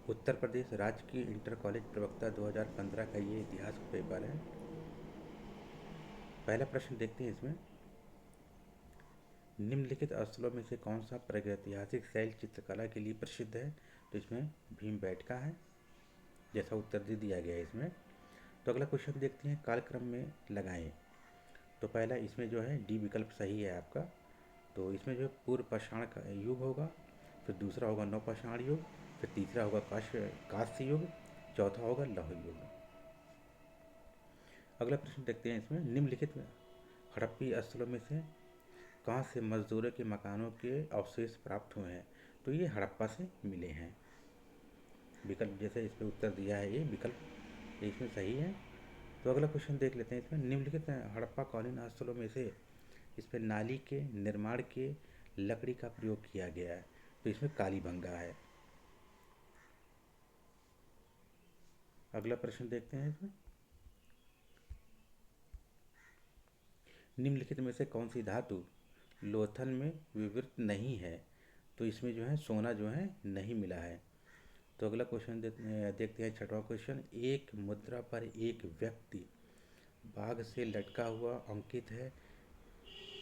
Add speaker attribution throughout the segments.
Speaker 1: उत्तर प्रदेश राज्य की inter college प्रवक्ता 2015 का ये इतिहास का पेपर है। पहला प्रश्न देखते हैं इसमें, निम्नलिखित स्थलों में से कौन सा प्रागैतिहासिक शैल चित्रकला के लिए प्रसिद्ध है? तो इसमें भीमबेटका है, जैसा उत्तर दे दिया गया है इसमें। तो अगला क्वेश्चन देखते हैं, कालक्रम में लगाएं। तो पहला इसमें जो है डी विकल्प सही है आपका। तो इसमें जो पूर्व पाषाण का युग होगा, फिर दूसरा होगा नवपाषाण युग, फिर तीसरा होगा कांस्य युग, चौथा होगा लौह युग। अगला प्रश्न देखते हैं इसमें, निम्नलिखित हड़प्पी स्थलों में से कहाँ से मजदूरों के मकानों के अवशेष प्राप्त हुए हैं? तो ये हड़प्पा से मिले हैं। विकल्प जैसे इस पर उत्तर दिया है, ये विकल्प इसमें सही है। तो अगला क्वेश्चन देख लेते हैं इसमें, निम्नलिखित हड़प्पा कालीन स्थलों में से इस पर नाली के निर्माण के लकड़ी का प्रयोग किया गया है? तो इसमें कालीबंगा है। अगला प्रश्न देखते हैं इसमें, निम्नलिखित में से कौन सी धातु लोथल में विवृत नहीं है? तो इसमें जो है सोना जो है नहीं मिला है। तो अगला क्वेश्चन देखते हैं, छठवां क्वेश्चन, एक मुद्रा पर एक व्यक्ति बाघ से लटका हुआ अंकित है,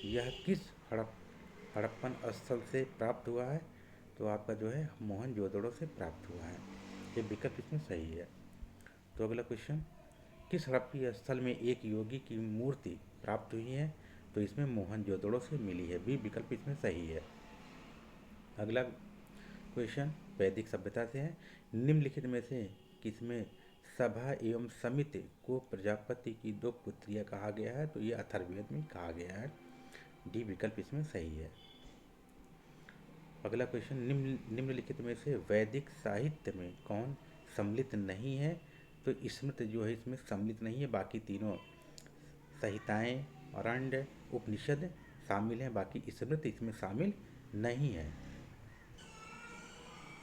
Speaker 1: यह किस हड़प्पन स्थल से प्राप्त हुआ है? तो आपका जो है मोहनजोदड़ो से प्राप्त हुआ है। ये विकल्प इसमें सही है। तो अगला क्वेश्चन, किस हड़प्पी स्थल में एक योगी की मूर्ति प्राप्त हुई है? तो इसमें मोहनजोदड़ो से मिली है। बी विकल्प इसमें सही है। अगला क्वेश्चन वैदिक सभ्यता से है, निम्नलिखित में से किसमें सभा एवं समिति को प्रजापति की दो पुत्रियां कहा गया है? तो ये अथर्ववेद में कहा गया है। डी विकल्प इसमें सही है। अगला क्वेश्चन, निम्नलिखित में से वैदिक साहित्य में कौन सम्मिलित नहीं है? तो स्मृति जो है इसमें सम्मिलित नहीं है, बाकी तीनों संहिताएं, अरण्य, उपनिषद शामिल हैं, बाकी स्मृति इसमें शामिल नहीं है।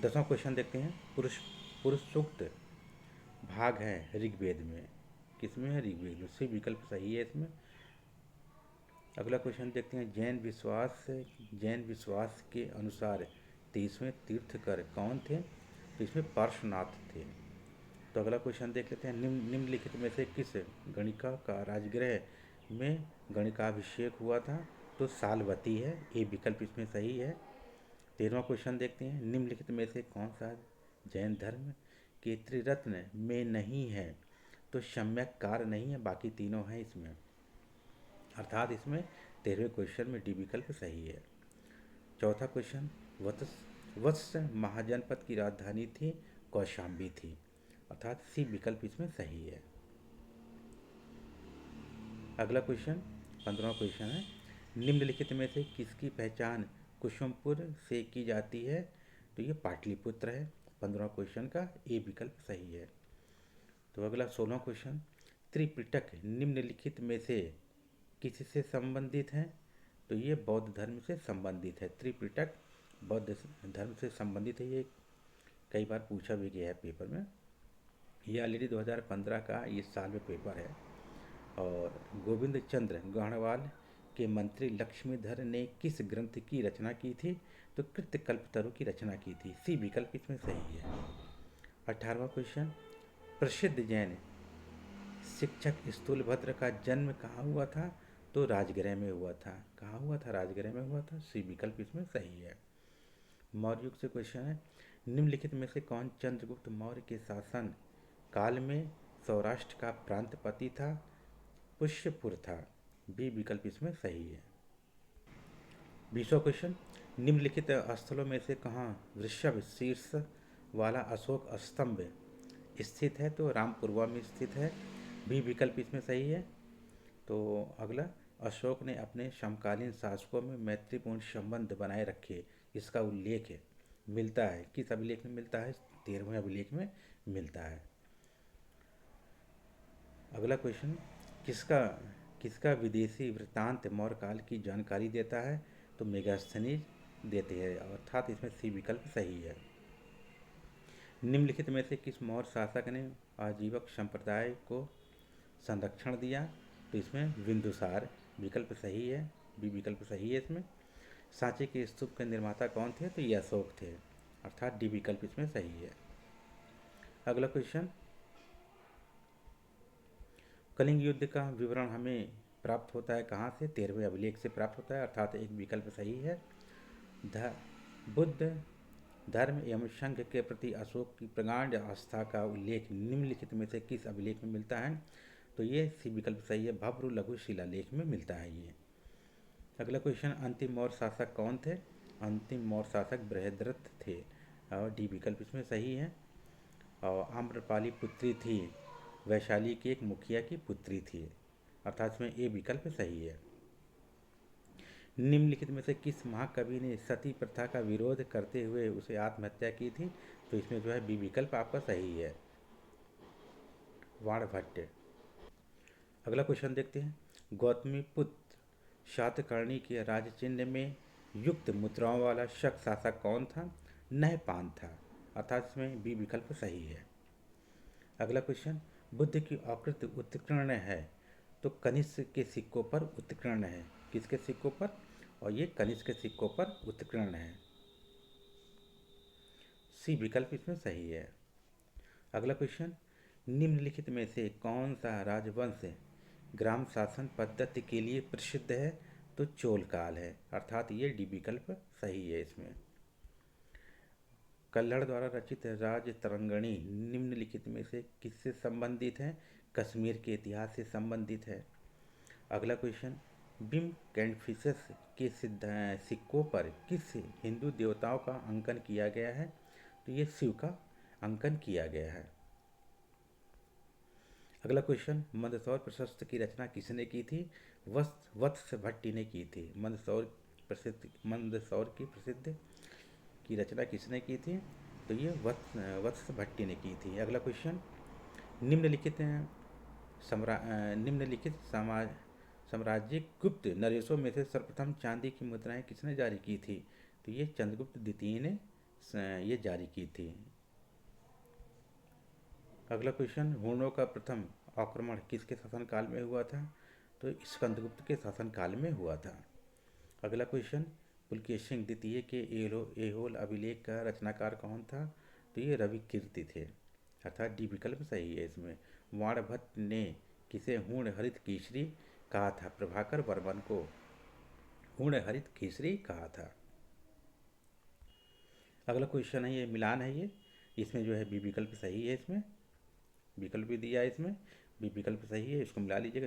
Speaker 1: 10वां क्वेश्चन देखते हैं, पुरुष पुरुष सूक्त भाग है ऋग्वेद में, किसमें है? ऋग्वेद में। सी विकल्प सही है इसमें। अगला क्वेश्चन देखते हैं, जैन विश्वास के अनुसार 23वें तीर्थकर कौन थे? तो इसमें पार्श्वनाथ थे। तो अगला क्वेश्चन देख लेते हैं, निम्नलिखित में से किस गणिका का राजगृह में गणिकाभिषेक हुआ था? तो सालवती है। ये विकल्प इसमें सही है। 13वां क्वेश्चन देखते हैं, निम्नलिखित में से कौन सा जैन धर्म के त्रिरत्न में नहीं है? तो सम्यक कार नहीं है, बाकी तीनों हैं इसमें, अर्थात इसमें 13वें क्वेश्चन में डी विकल्प सही है। चौथा क्वेश्चन, वत्स महाजनपद की राजधानी थी कौशाम्बी थी, अर्थात सी विकल्प इसमें सही है। अगला क्वेश्चन 15वां क्वेश्चन है, निम्नलिखित में से किसकी पहचान कुसुमपुर से की जाती है? तो ये पाटलिपुत्र है। 15वां क्वेश्चन का ए विकल्प सही है। तो अगला 16वां क्वेश्चन, त्रिपिटक निम्नलिखित में से किससे संबंधित है? तो ये बौद्ध धर्म से संबंधित है। त्रिपिटक बौद्ध धर्म से संबंधित है। ये कई बार पूछा भी गया है पेपर में। ये ऑलरेडी 2015 का इस साल में पेपर है। और गोविंद चंद्र गढ़वाल के मंत्री लक्ष्मीधर ने किस ग्रंथ की रचना की थी? तो कृत्यकल्पतरु की रचना की थी। सी विकल्प इसमें सही है। 18वां क्वेश्चन, प्रसिद्ध जैन शिक्षक स्थूलभद्र का जन्म कहाँ हुआ था? तो राजगृह में हुआ था। कहाँ हुआ था? राजगृह में हुआ था। सी विकल्प इसमें सही है। मौर्य युग से क्वेश्चन है, निम्नलिखित में से कौन चंद्रगुप्त मौर्य के शासन काल में सौराष्ट्र का प्रांतपति था? पुष्यपुर था। बी विकल्प इसमें सही है। 20वां क्वेश्चन, निम्नलिखित स्थलों में से कहाँ वृषभ शीर्ष वाला अशोक स्तंभ स्थित है? तो रामपुरवा में स्थित है। बी विकल्प इसमें सही है। तो अगला, अशोक ने अपने समकालीन शासकों में मैत्रीपूर्ण संबंध बनाए रखे, इसका उल्लेख मिलता है किस अभिलेख में मिलता है? 13वें अभिलेख में मिलता है। अगला क्वेश्चन, किसका किसका विदेशी वृत्तांत मौर्य काल की जानकारी देता है? तो मेगास्थनीज देते हैं, अर्थात इसमें सी विकल्प सही है। निम्नलिखित में से किस मौर्य शासक ने आजीवक संप्रदाय को संरक्षण दिया? तो इसमें बिंदुसार विकल्प सही है। बी विकल्प सही है इसमें। सांची के स्तूप के निर्माता कौन थे? तो ये अशोक थे, अर्थात डी विकल्प इसमें सही है। अगला क्वेश्चन, कलिंग युद्ध का विवरण हमें प्राप्त होता है कहाँ से? 13वें अभिलेख से प्राप्त होता है, अर्थात एक विकल्प सही है। बुद्ध धर्म एवं संघ के प्रति अशोक की प्रगाढ़ आस्था का उल्लेख निम्नलिखित में से किस अभिलेख में मिलता है? तो ये सी विकल्प सही है, भव्र लघु शिलालेख में मिलता है ये। अगला क्वेश्चन, अंतिम मौर्य शासक कौन थे? अंतिम मौर्य शासक बृहद्रथ थे, और डी विकल्प इसमें सही है। और आम्रपाली पुत्री थी, वैशाली की एक मुखिया की पुत्री थी, अर्थात इसमें ए विकल्प सही है। निम्नलिखित में से किस महाकवि ने सती प्रथा का विरोध करते हुए उसे आत्महत्या की थी? तो इसमें जो है बी विकल्प आपका सही है, वाणभट्ट। अगला क्वेश्चन देखते हैं, गौतमीपुत्र शातकर्णी के राजचिन्ह में युक्त मुद्राओं वाला शक शासक कौन था? नहपान था, अर्थात इसमें बी विकल्प सही है। अगला क्वेश्चन, बुद्ध की आकृति उत्कीर्ण है, तो कनिष्क के सिक्कों पर उत्कीर्ण है, किसके सिक्कों पर? और ये कनिष्क के सिक्कों पर उत्कीर्ण है, सी विकल्प इसमें सही है। अगला क्वेश्चन, निम्नलिखित में से कौन सा राजवंश ग्राम शासन पद्धति के लिए प्रसिद्ध है? तो चोल काल है, अर्थात ये डी विकल्प सही है इसमें। कल्हड़ द्वारा रचित राज तरंगणी निम्नलिखित में से किससे संबंधित है? कश्मीर के इतिहास से संबंधित है। अगला क्वेश्चन, बिम कैंडफिशस के सिक्कों पर किस हिंदू देवताओं का अंकन किया गया है? तो ये शिव का अंकन किया गया है। अगला क्वेश्चन, मंदसौर प्रशस्त की रचना किसने की थी? वत्स भट्टी ने की थी। मंदसौर की प्रसिद्ध की रचना किसने की थी? तो ये वत्स भट्टी ने की थी। अगला क्वेश्चन, निम्नलिखित साम्राज्यिक गुप्त नरेशों में से सर्वप्रथम चांदी की मुद्राएं किसने जारी की थी? तो ये चंद्रगुप्त द्वितीय ने ये जारी की थी। अगला क्वेश्चन, हुणों का प्रथम आक्रमण किसके शासनकाल में हुआ था? तो स्कंदगुप्त के शासनकाल में हुआ था। अगला क्वेश्चन, पुलकेश सिंह द्वितीय के ऐहोल अभिलेख का रचनाकार कौन था? तो ये रवि कीर्ति थे, अर्थात डी विकल्प सही है इसमें। वाणभट्ट ने किसे हूण हरित केसरी कहा था? प्रभाकर वर्मन को हूण हरित केसरी कहा था। अगला क्वेश्चन है, ये मिलान है, ये इसमें जो है बी विकल्प सही है, इसमें विकल्प भी दिया है, इसमें बी विकल्प सही है, इसको मिला लीजिएगा।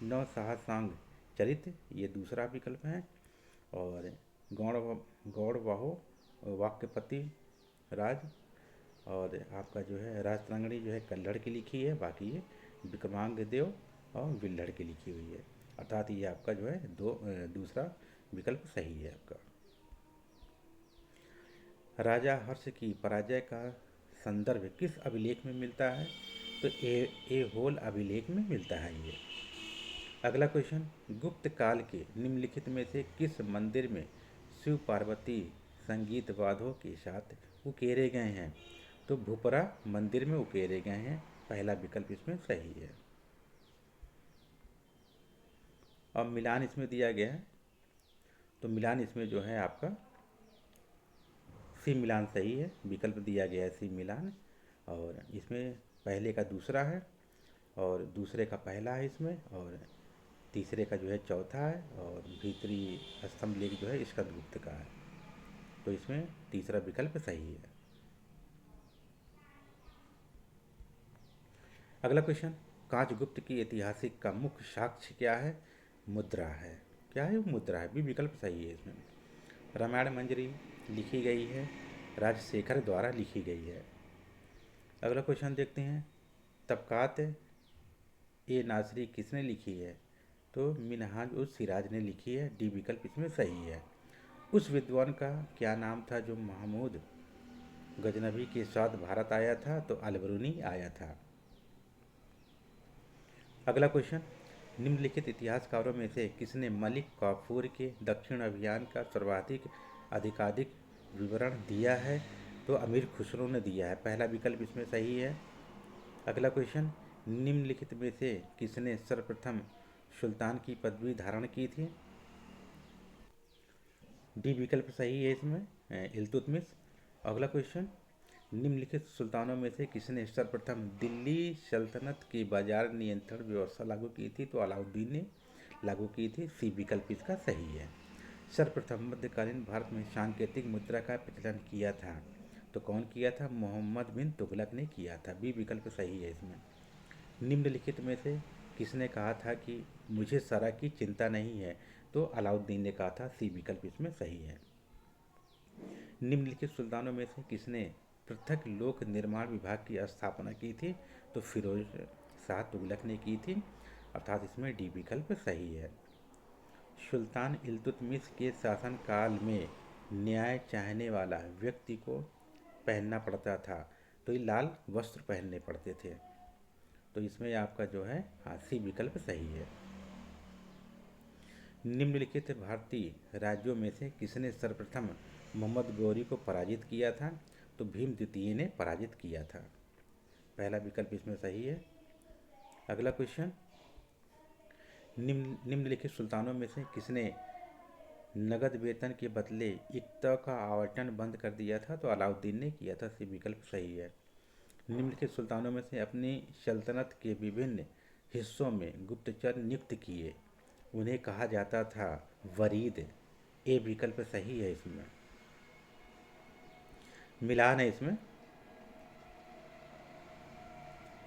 Speaker 1: नौ साहसांग चरित ये दूसरा विकल्प है, और गौड़वाहो वाक्यपति राज, और आपका जो है राज तरंगणी जो है कल्हड़ की लिखी है, बाकी ये विक्रमांग देव और विल्हड़ की लिखी हुई है, अर्थात ये आपका जो है दूसरा विकल्प सही है आपका। राजा हर्ष की पराजय का संदर्भ किस अभिलेख में मिलता है? तो ऐहोल अभिलेख में मिलता है ये। अगला क्वेश्चन, गुप्त काल के निम्नलिखित में से किस मंदिर में शिव पार्वती संगीत वाद्यों के साथ उकेरे गए हैं? तो भुपरा मंदिर में उकेरे गए हैं, पहला विकल्प इसमें सही है। अब मिलान इसमें दिया गया है, तो मिलान इसमें जो है आपका सी मिलान सही है, विकल्प दिया गया है सी मिलान, और इसमें पहले का दूसरा है और दूसरे का पहला है इसमें, और तीसरे का जो है चौथा है, और भीतरी स्तंभ लेख जो है स्कंदगुप्त का है, तो इसमें तीसरा विकल्प सही है। अगला क्वेश्चन, कांचगुप्त की ऐतिहासिक का मुख्य साक्ष्य क्या है? मुद्रा है, क्या है? मुद्रा है, भी विकल्प सही है इसमें। रामायण मंजरी लिखी गई है, राजशेखर द्वारा लिखी गई है। अगला क्वेश्चन देखते हैं, तबकात ए नासरी किसने लिखी है? तो मिनहाज उस सिराज ने लिखी है, डी विकल्प इसमें सही है। उस विद्वान का क्या नाम था जो महमूद गजनबी के साथ भारत आया था? तो अलबरूनी आया था। अगला क्वेश्चन, निम्नलिखित इतिहासकारों में से किसने मलिक काफूर के दक्षिण अभियान का सर्वाधिक अधिकाधिक विवरण दिया है? तो अमीर खुसरो ने दिया है, पहला विकल्प इसमें सही है। अगला क्वेश्चन, निम्नलिखित में से किसने सर्वप्रथम सुल्तान की पदवी धारण की थी? डी विकल्प सही है इसमें, इल्तुतमिश। अगला क्वेश्चन, निम्नलिखित सुल्तानों में से किसने सर्वप्रथम दिल्ली सल्तनत की बाजार नियंत्रण व्यवस्था लागू की थी? तो अलाउद्दीन ने लागू की थी। सी विकल्प इसका सही है। सर्वप्रथम मध्यकालीन भारत में सांकेतिक मुद्रा का प्रचलन किया था? तो कौन किया था? मोहम्मद बिन तुगलक ने किया था। बी विकल्प सही है इसमें। निम्नलिखित में से किसने कहा था कि मुझे सरा की चिंता नहीं है? तो अलाउद्दीन ने कहा था। सी विकल्प इसमें सही है। निम्नलिखित सुल्तानों में से किसने पृथक लोक निर्माण विभाग की स्थापना की थी? तो फिरोज शाह तुगलक ने की थी, अर्थात इसमें डी विकल्प सही है। सुल्तान इल्तुतमिश के शासनकाल में न्याय चाहने वाला व्यक्ति को पहनना पड़ता था, तो ये लाल वस्त्र पहनने पड़ते थे। तो इसमें आपका जो है सी विकल्प सही है। निम्नलिखित भारतीय राज्यों में से किसने सर्वप्रथम मोहम्मद गौरी को पराजित किया था? तो भीम द्वितीय ने पराजित किया था। पहला विकल्प इसमें सही है। अगला क्वेश्चन, निम्नलिखित सुल्तानों में से किसने नगद वेतन के बदले इक्ता का आवंटन बंद कर दिया था? तो अलाउद्दीन ने किया था। सी विकल्प सही है। निम्नलिखित सुल्तानों में से अपनी सल्तनत के विभिन्न हिस्सों में गुप्तचर नियुक्त किए, उन्हें कहा जाता था वरीद। ए विकल्प सही है इसमें। मिलान है इसमें।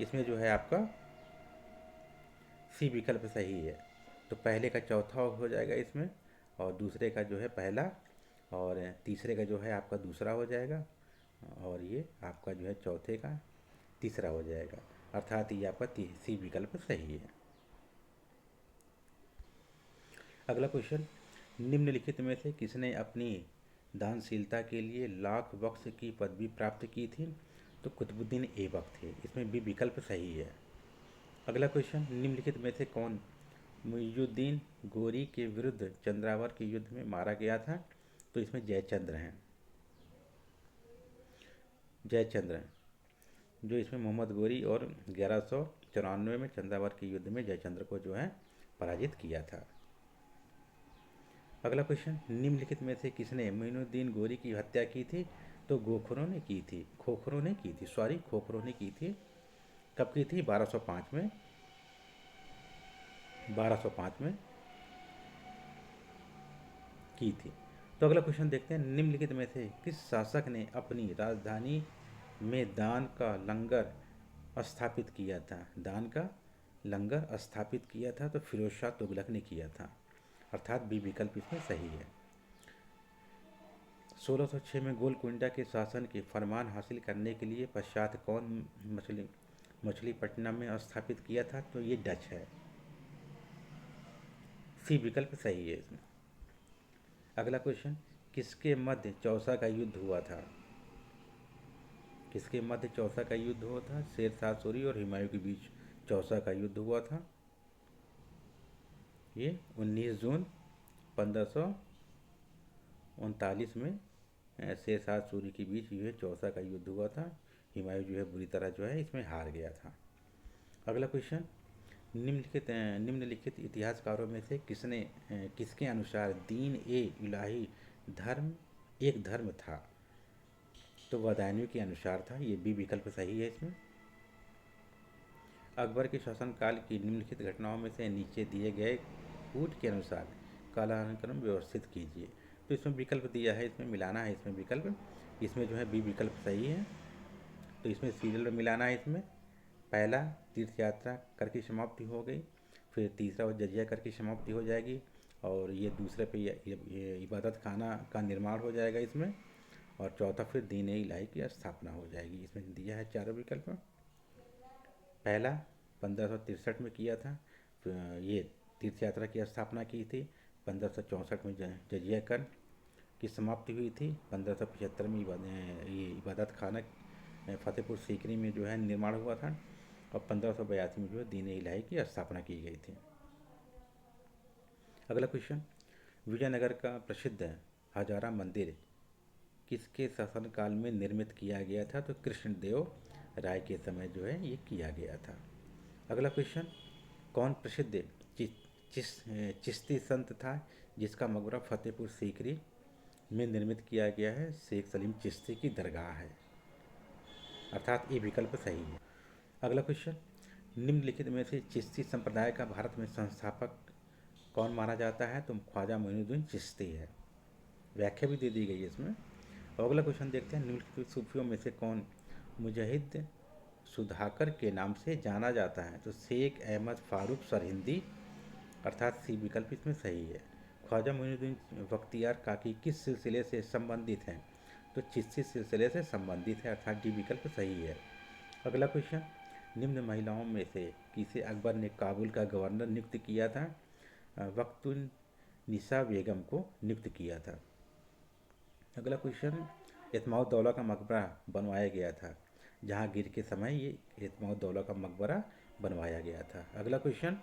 Speaker 1: इसमें जो है आपका सी विकल्प सही है। तो पहले का चौथा हो जाएगा इसमें, और दूसरे का जो है पहला, और तीसरे का जो है आपका दूसरा हो जाएगा, और ये आपका जो है चौथे का तीसरा हो जाएगा, अर्थात ये आपका सी विकल्प सही है। अगला क्वेश्चन, निम्नलिखित में से किसने अपनी दानशीलता के लिए लाख बख्श की पदवी प्राप्त की थी? तो कुतुबुद्दीन ऐबक थे। इसमें भी विकल्प सही है। अगला क्वेश्चन, निम्नलिखित में से कौन मुइजुद्दीन गोरी के विरुद्ध चंद्रावर के युद्ध में मारा गया था? तो इसमें जयचंद्र हैं। जयचंद्र हैं, जो इसमें मोहम्मद गोरी और 1194 में चंद्रावर के युद्ध में जयचंद्र को जो है पराजित किया था। अगला क्वेश्चन, निम्नलिखित में से किसने मोइनुद्दीन गोरी की हत्या की थी? तो खोखरों ने की थी। खोखरों ने की थी। कब की थी? 1205 में। 1205 में की थी। तो अगला क्वेश्चन देखते हैं, निम्नलिखित में से किस शासक ने अपनी राजधानी में दान का लंगर स्थापित किया था? दान का लंगर स्थापित किया था? तो फिरोज शाह तुगलक ने किया था, अर्थात बी विकल्प इसमें सही है। 1606 में गोलकुंडा के शासन के फरमान हासिल करने के लिए पश्चात कौन मछलीपट्टनम में स्थापित किया था? तो ये डच है। सी विकल्प सही है इसमें। अगला क्वेश्चन, किसके मध्य चौसा का युद्ध हुआ था? किसके मध्य चौसा का युद्ध हुआ था? शेर शाह सूरी और हुमायूं के बीच चौसा का युद्ध हुआ था। ये 19 जून 1539 में शेर शाह सूरी के बीच जो है चौसा का युद्ध हुआ था। हुमायूं जो है बुरी तरह जो है इसमें हार गया था। अगला क्वेश्चन, निम्नलिखित इतिहासकारों में से किसके अनुसार दीन ए इलाही धर्म एक धर्म था? तो बदायूं के अनुसार था। ये बी विकल्प सही है इसमें। अकबर के शासनकाल की निम्नलिखित घटनाओं में से नीचे दिए गए कूट के अनुसार कालानुक्रम व्यवस्थित कीजिए। तो इसमें विकल्प दिया है, इसमें मिलाना है। इसमें विकल्प, इसमें जो है बी विकल्प सही है। तो इसमें सीरियल मिलाना है। इसमें पहला तीर्थ यात्रा कर की समाप्ति हो गई, फिर तीसरा जजिया कर की समाप्ति हो जाएगी, और ये दूसरे पे ये इबादत खाना का निर्माण हो जाएगा इसमें, और चौथा फिर दीन इलाही की स्थापना हो जाएगी। इसमें दिया है चारों विकल्प। पहला 1563 में किया था, ये तीर्थ यात्रा की स्थापना की थी। 1564 में जजिया कर की समाप्ति हुई थी। 1575 में ये इबादत खाना फतेहपुर सीकरी में जो है निर्माण हुआ था, और 1582 में जो है दीन इलाही की स्थापना की गई थी। अगला क्वेश्चन, विजयनगर का प्रसिद्ध हजारा मंदिर किसके शासनकाल में निर्मित किया गया था? तो कृष्णदेव राय के समय जो है ये किया गया था। अगला क्वेश्चन, कौन प्रसिद्ध चिश्ती संत था जिसका मकबरा फतेहपुर सीकरी में निर्मित किया गया है? शेख सलीम चिश्ती की दरगाह है। अर्थात ए विकल्प सही है। अगला क्वेश्चन, निम्नलिखित में से चिश्ती संप्रदाय का भारत में संस्थापक कौन माना जाता है? तो ख्वाजा मोइनुद्दीन चिश्ती है। व्याख्या भी दे दी गई है इसमें। अगला क्वेश्चन देखते हैं, निम्नलिखित सूफियों में से कौन मुजहिद सुधाकर के नाम से जाना जाता है? तो शेख अहमद फारूक सरहिंदी, अर्थात सी विकल्प इसमें सही है। ख्वाजा मोइनुद्दीन बख्तियार काकी किस सिलसिले से संबंधित हैं? तो चिश्ती सिलसिले से संबंधित है, अर्थात डी विकल्प सही है। अगला क्वेश्चन, निम्न महिलाओं में से किसे अकबर ने काबुल का गवर्नर नियुक्त किया था? वक्तुन निसा बेगम को नियुक्त किया था। अगला क्वेश्चन, एतमाउद्दौला का मकबरा बनवाया गया था? जहांगीर के समय ये एतमाउद्दौला का मकबरा बनवाया गया था। अगला क्वेश्चन,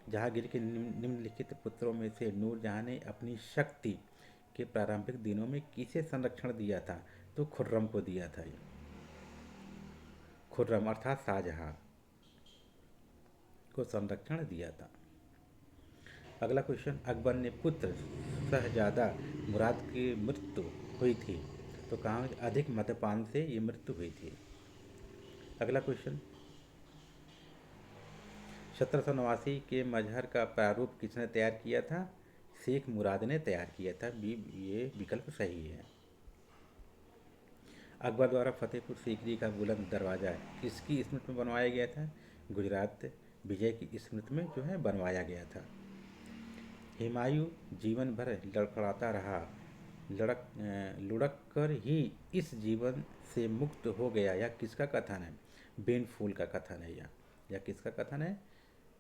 Speaker 1: जहांगीर के निम्नलिखित पुत्रों में से नूरजहां ने अपनी शक्ति के प्रारंभिक दिनों में किसे संरक्षण दिया था? तो खुर्रम को दिया था। ये खुर्रम अर्थात शाहजहां को संरक्षण दिया था। अगला क्वेश्चन, अकबर ने पुत्र शहजादा मुराद की मृत्यु हुई थी? तो कहाँ? अधिक मद्यपान से ये मृत्यु हुई थी। अगला क्वेश्चन, 1789 के मजहर का प्रारूप किसने तैयार किया था? शेख मुराद ने तैयार किया था। ये विकल्प सही है। अकबर द्वारा फतेहपुर सीकरी का बुलंद दरवाज़ा किसकी स्मृति में बनवाया गया था? गुजरात विजय की स्मृति में जो है बनवाया गया था। हुमायूं जीवन भर लड़खड़ाता रहा, लुढ़क कर ही इस जीवन से मुक्त हो गया, यह किसका कथन है? बेन फूल का कथन है। यह किसका कथन है?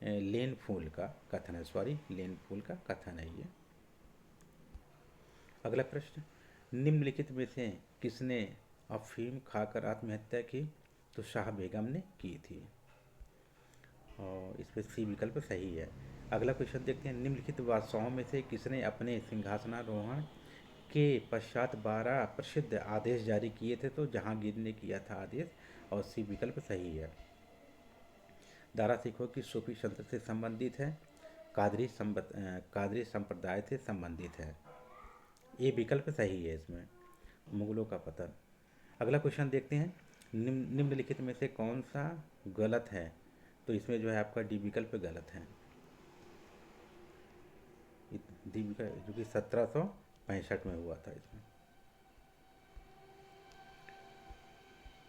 Speaker 1: लेन फूल का कथन है। लेन फूल का कथन है ये। अगला प्रश्न, निम्नलिखित में से किसने अफीम खाकर आत्महत्या की? तो शाह बेगम ने की थी, और इस पर सी विकल्प सही है। अगला क्वेश्चन देखते हैं, निम्नलिखित बादशाहों में से किसने अपने सिंहासनारोहण के पश्चात 12 प्रसिद्ध आदेश जारी किए थे? तो जहांगीर ने किया था आदेश, और सी विकल्प सही है। दारा सिखों की सूफी संत से संबंधित है, कादरी संप्रदाय से संबंधित है। ये विकल्प सही है इसमें, मुगलों का पतन। अगला क्वेश्चन देखते हैं, निम्नलिखित में से कौन सा गलत है? तो इसमें जो है आपका डी विकल्प गलत है। डी विकल्प जो कि 1765 में हुआ था। इसमें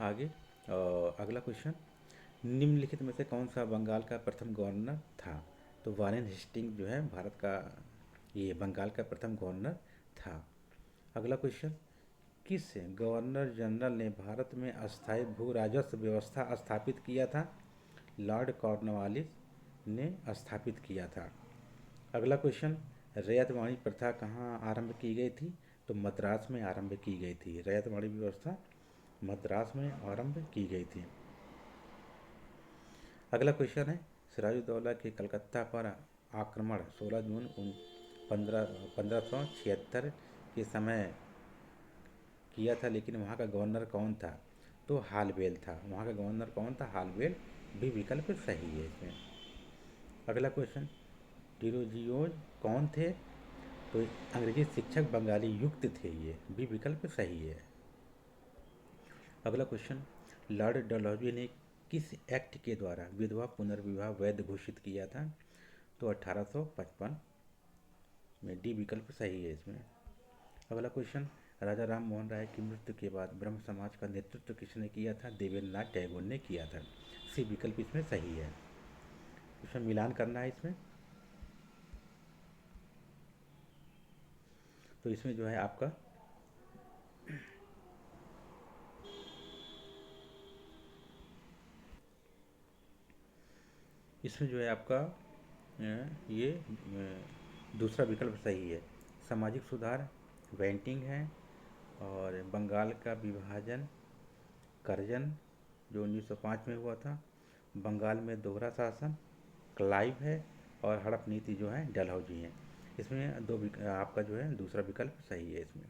Speaker 1: आगे अगला क्वेश्चन, निम्नलिखित में से कौन सा बंगाल का प्रथम गवर्नर था? तो वारेन हेस्टिंग जो है भारत का ये बंगाल का प्रथम गवर्नर था। अगला क्वेश्चन, किस गवर्नर जनरल ने भारत में अस्थायी भू राजस्व व्यवस्था स्थापित किया था? लॉर्ड कॉर्नवालिस ने स्थापित किया था। अगला क्वेश्चन, रैयतवाड़ी प्रथा कहाँ आरंभ की गई थी? तो मद्रास में आरंभ की गई थी। रैयतवाड़ी व्यवस्था मद्रास में आरंभ की गई थी। अगला क्वेश्चन है, सिराजुद्दौला के कलकत्ता पर आक्रमण 16 जून 1576 के समय किया था, लेकिन वहाँ का गवर्नर कौन था? तो हालबेल था। वहाँ का गवर्नर कौन था? हालबेल। भी विकल्प सही है इसमें। अगला क्वेश्चन, डिरोजियोज कौन थे? तो अंग्रेजी शिक्षक बंगाली युक्त थे। ये भी विकल्प सही है। अगला क्वेश्चन, लॉर्ड डलहौजी ने किस एक्ट के द्वारा विधवा पुनर्विवाह वैध घोषित किया था? तो 1855 में। डी विकल्प सही है इसमें। अगला क्वेश्चन, राजा राम मोहन राय की मृत्यु के बाद ब्रह्म समाज का नेतृत्व किसने किया था? देवेंद्रनाथ टैगोर ने किया था। सी विकल्प इसमें सही है। इसमें मिलान करना है इसमें। तो इसमें जो है आपका ये दूसरा विकल्प सही है। सामाजिक सुधार वेंटिंग है, और बंगाल का विभाजन कर्जन जो 1905 में हुआ था, बंगाल में दोहरा शासन क्लाइव है, और हड़प नीति जो है डलहौजी है। इसमें आपका जो है दूसरा विकल्प सही है इसमें।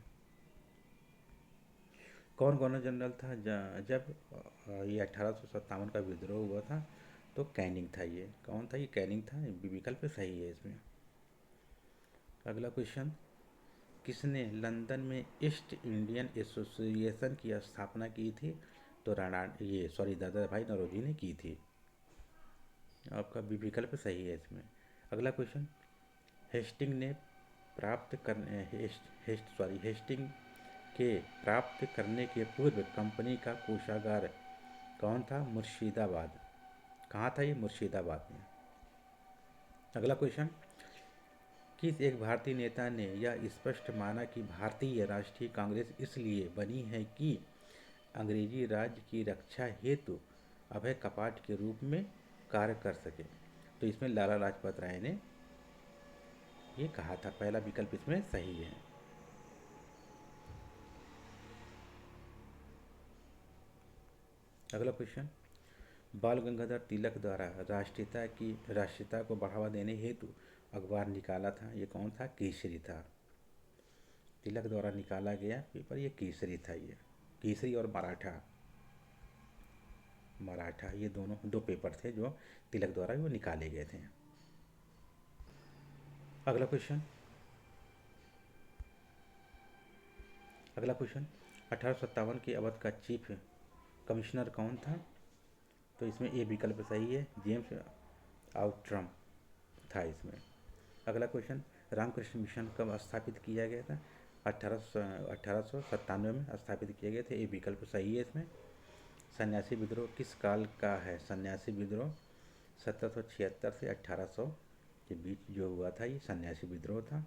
Speaker 1: कौन गवर्नर जनरल था जब ये 1857 का विद्रोह हुआ था? तो कैनिंग था। ये कौन था? ये कैनिंग था। विकल्प सही है इसमें। अगला क्वेश्चन, किसने लंदन में ईस्ट इंडियन एसोसिएशन की स्थापना की थी? तो दादा भाई नौरोजी ने की थी। आपका बी विकल्प सही है इसमें। अगला क्वेश्चन, हेस्टिंग ने प्राप्त करने हेस्टिंग के प्राप्त करने के पूर्व कंपनी का कोषागार कौन था? मुर्शिदाबाद। कहाँ था ये? मुर्शिदाबाद में। अगला क्वेश्चन, किस एक भारतीय नेता ने यह स्पष्ट माना कि भारतीय राष्ट्रीय कांग्रेस इसलिए बनी है कि अंग्रेजी राज की रक्षा हेतु अभय कपाट के रूप में कार्य कर सके? तो इसमें लाला लाजपत राय ने ये कहा था। पहला विकल्प इसमें सही है। अगला क्वेश्चन, बाल गंगाधर तिलक द्वारा राष्ट्रीयता को बढ़ावा देने हेतु अखबार निकाला था, ये कौन था? केसरी था। तिलक द्वारा निकाला गया पेपर ये केसरी था। ये केसरी और मराठा ये दोनों दो पेपर थे जो तिलक द्वारा वो निकाले गए थे। अगला क्वेश्चन 1857 के अवध का चीफ कमिश्नर कौन था? तो इसमें ए विकल्प सही है, जेम्स आउट्रम था इसमें। अगला क्वेश्चन, रामकृष्ण मिशन कब स्थापित किया गया था? 1897 में स्थापित किए गए थे। ए विकल्प सही है इसमें। सन्यासी विद्रोह किस काल का है? सन्यासी विद्रोह 1776 से 1800 के बीच जो हुआ था, ये सन्यासी विद्रोह था।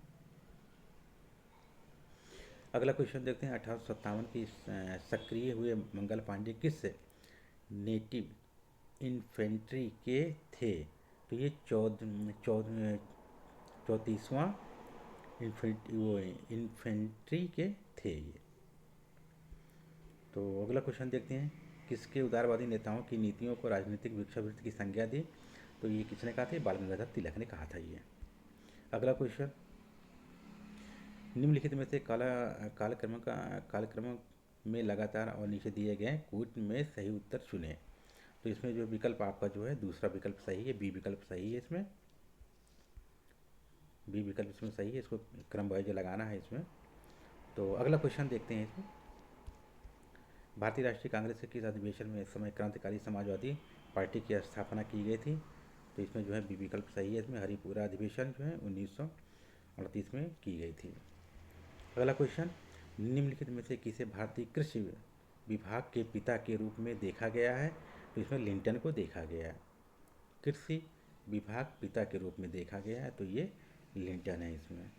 Speaker 1: अगला क्वेश्चन देखते हैं, 1857 की सक्रिय हुए मंगल पांडे किस नेटिव इन्फेंट्री के थे? तो ये 34वां इन्फेंट्री के थे ये। तो अगला क्वेश्चन देखते हैं, किसके उदारवादी नेताओं की नीतियों को राजनीतिक भिक्षावृत्ति की संज्ञा दी? तो ये किसने कहा था? बाल गंगाधर तिलक ने कहा था ये। अगला क्वेश्चन, निम्नलिखित में से कालक्रम में लगातार और नीचे दिए गए कूट में सही उत्तर चुने। तो इसमें जो विकल्प आपका जो है दूसरा विकल्प सही है, बी विकल्प सही है इसमें। बी विकल्प इसमें सही है, इसको क्रम वाइज लगाना है इसमें। तो अगला क्वेश्चन देखते हैं इसमें, भारतीय राष्ट्रीय कांग्रेस के किस अधिवेशन में इस समय क्रांतिकारी समाजवादी पार्टी की स्थापना की गई थी? तो इसमें जो है बी विकल्प सही है इसमें, हरिपुरा अधिवेशन जो है 1938 में की गई थी। अगला क्वेश्चन, निम्नलिखित में से किसे भारतीय कृषि विभाग के पिता के रूप में देखा गया है? तो इसमें लिंटन को देखा गया है। कृषि विभाग पिता के रूप में देखा गया है, तो ये लिंटन है इसमें।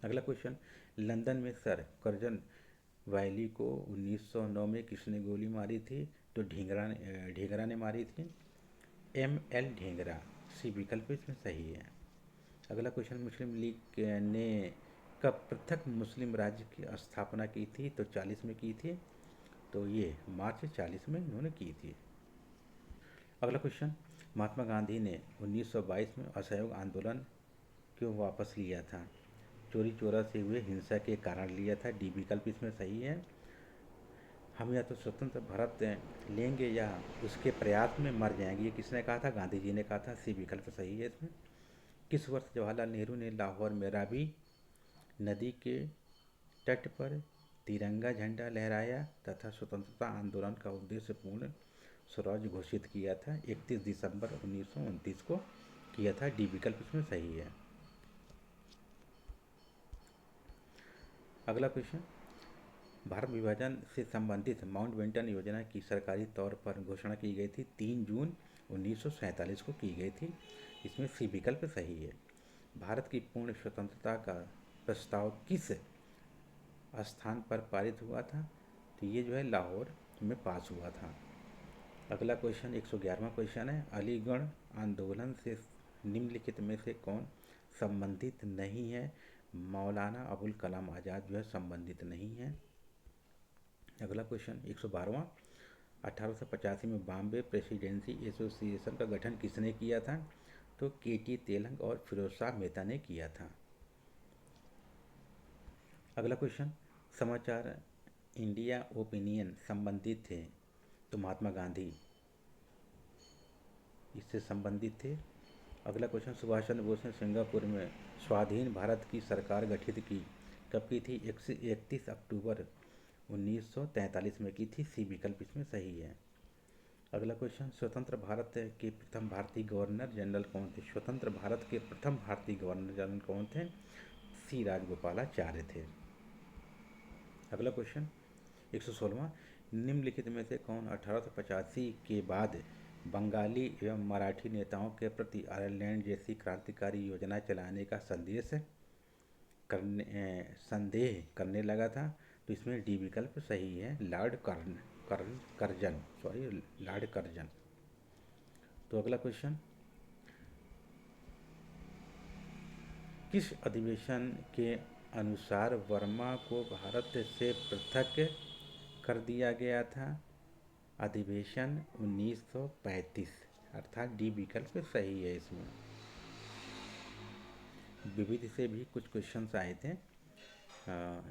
Speaker 1: अगला क्वेश्चन, लंदन में सर कर्जन वैली को 1909 में किसने गोली मारी थी? तो ढींगरा ने मारी थी, ML ढींगरा। सी विकल्प इसमें सही है। अगला क्वेश्चन, मुस्लिम लीग ने कब पृथक मुस्लिम राज्य की स्थापना की थी? तो 40 में की थी, तो ये मार्च 40 में इन्होंने की थी। अगला क्वेश्चन, महात्मा गांधी ने 1922 में असहयोग आंदोलन क्यों वापस लिया था? चोरी चोरा से हुए हिंसा के कारण लिया था। डी विकल्प इसमें सही है। हम या तो स्वतंत्र भारत लेंगे या उसके प्रयास में मर जाएंगे, ये किसने कहा था? गांधी जी ने कहा था। सी विकल्प सही है इसमें। किस वर्ष जवाहरलाल नेहरू ने लाहौर में रावी नदी के तट पर तिरंगा झंडा लहराया तथा स्वतंत्रता आंदोलन का उद्देश्य पूर्ण स्वराज घोषित किया था? 31 दिसंबर 1929 को किया था। डी विकल्प इसमें सही है। अगला क्वेश्चन, भारत विभाजन से संबंधित माउंटबेटन योजना की सरकारी तौर पर घोषणा की गई थी 3 जून 1947 को की गई थी। इसमें सी विकल्प सही है। भारत की पूर्ण स्वतंत्रता का प्रस्ताव किस स्थान पर पारित हुआ था? तो ये जो है लाहौर में पास हुआ था। अगला क्वेश्चन 111वां क्वेश्चन है, अलीगढ़ आंदोलन से निम्नलिखित में से कौन संबंधित नहीं है? मौलाना अबुल कलाम आज़ाद जो है संबंधित नहीं है। अगला क्वेश्चन 112वां, 1885 में बॉम्बे प्रेसिडेंसी एसोसिएशन का गठन किसने किया था? तो KT तेलंग और फिरोज शाह मेहता ने किया था। अगला क्वेश्चन, समाचार इंडिया ओपिनियन संबंधित थे, तो महात्मा गांधी इससे संबंधित थे। अगला क्वेश्चन, सुभाष चंद्र बोस ने सिंगापुर में स्वाधीन भारत की सरकार गठित की कब की थी? 31 अक्टूबर 1943 में की थी। सी विकल्प इसमें सही है। अगला क्वेश्चन, स्वतंत्र भारत के प्रथम भारतीय गवर्नर जनरल कौन थे? स्वतंत्र भारत के प्रथम भारतीय गवर्नर जनरल कौन थे? सी राजगोपालाचार्य थे। अगला क्वेश्चन 116वां, निम्नलिखित में से कौन 1885 के बाद बंगाली एवं मराठी नेताओं के प्रति आयरलैंड जैसी क्रांतिकारी योजना चलाने का संदेह करने लगा था? तो इसमें डी विकल्प सही है, लॉर्ड कर्जन। तो अगला क्वेश्चन, किस अधिवेशन के अनुसार वर्मा को भारत से पृथक कर दिया गया था? अधिवेशन 1935, अर्थात डी विकल्प सही है इसमें। विविध से भी कुछ क्वेश्चंस आए थे,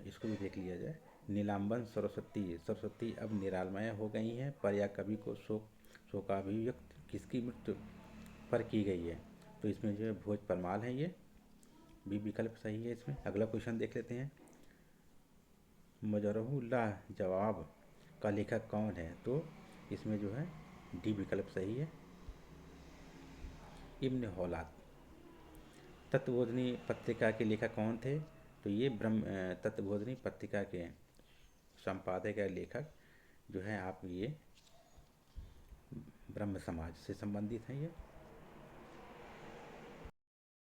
Speaker 1: इसको भी देख लिया जाए। नीलांबन सरस्वती अब निरालमय हो गई हैं, पर या कवि को शोकाभिव्यक्त किसकी मृत्यु पर की गई है? तो इसमें जो है भोज परमाल है, ये बी विकल्प सही है इसमें। अगला क्वेश्चन देख लेते हैं, मजरूहुल्लाह जवाब का लेखक कौन है? तो इसमें जो है डी विकल्प सही है, इब्न हौलाद। तत्वबोधिनी पत्रिका के लेखक कौन थे? तो ये तत्वबोधिनी पत्रिका के संपादक या लेखक जो है आप ये ब्रह्म समाज से संबंधित हैं ये।